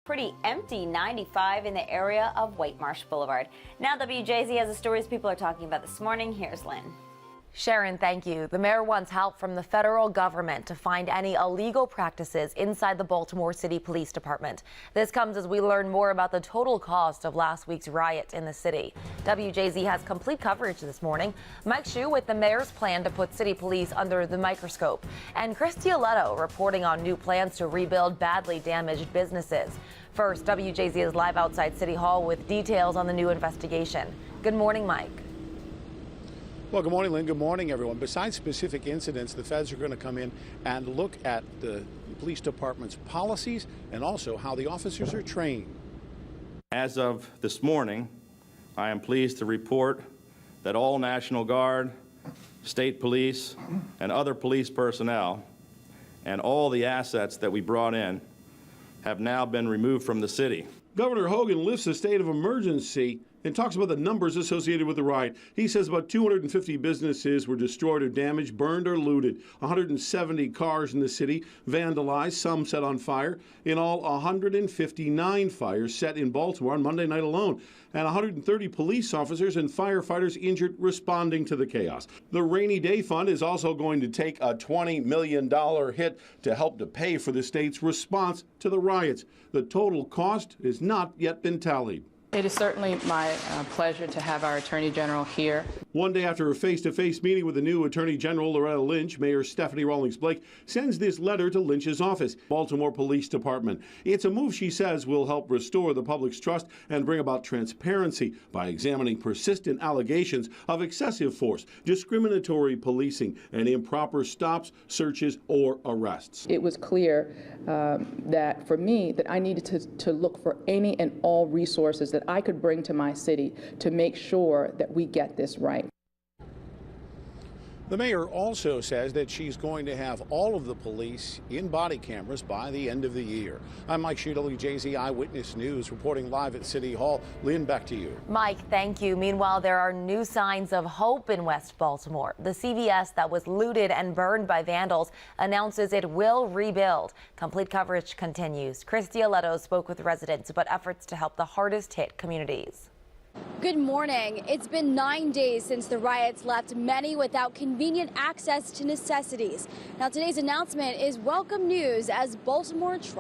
Pretty empty 95 in the area of White Marsh Boulevard. Now WJZ has the stories people are talking about this morning. Here's Lynn. Sharon, thank you. The mayor wants help from the federal government to find any illegal practices inside the Baltimore City Police Department. This comes as we learn more about the total cost of last week's riot in the city. WJZ has complete coverage this morning. Mike Hsu with the mayor's plan to put city police under the microscope. And Christy Aletto reporting on new plans to rebuild badly damaged businesses. First, WJZ is live outside City Hall with details on the new investigation. Good morning, Mike. Well, good morning, Lynn. Good morning, everyone. Besides specific incidents, the feds are going to come in and look at the police department's policies and also how the officers are trained. As of this morning, I am pleased to report that all National Guard, state police, and other police personnel and all the assets that we brought in have now been removed from the city. Governor Hogan lifts a state of emergency and talks about the numbers associated with the riot. He says about 250 businesses were destroyed or damaged, burned or looted. 170 cars in the city vandalized, some set on fire. In all, 159 fires set in Baltimore on Monday night alone, and 130 police officers and firefighters injured responding to the chaos. The Rainy Day Fund is also going to take a $20 million hit to help to pay for the state's response to the riots. The total cost has not yet been tallied. It is certainly my pleasure to have our Attorney General here. One day after a face-to-face meeting with the new Attorney General, Loretta Lynch, Mayor Stephanie Rawlings-Blake sends this letter to Lynch's office, Baltimore Police Department. It's a move she says will help restore the public's trust and bring about transparency by examining persistent allegations of excessive force, discriminatory policing, and improper stops, searches, or arrests. It was clear that for me that I needed to look for any and all resources that I could bring to my city to make sure that we get this right. The mayor also says that she's going to have all of the police in body cameras by the end of the year. I'm Mike Hsu, WJZ Eyewitness News, reporting live at City Hall. Lynn, back to you. Mike, thank you. Meanwhile, there are new signs of hope in West Baltimore. The CVS that was looted and burned by vandals announces it will rebuild. Complete coverage continues. Christy Aletto spoke with residents about efforts to help the hardest hit communities. Good morning. It's been 9 days since the riots left many without convenient access to necessities. Now, today's announcement is welcome news as Baltimore tries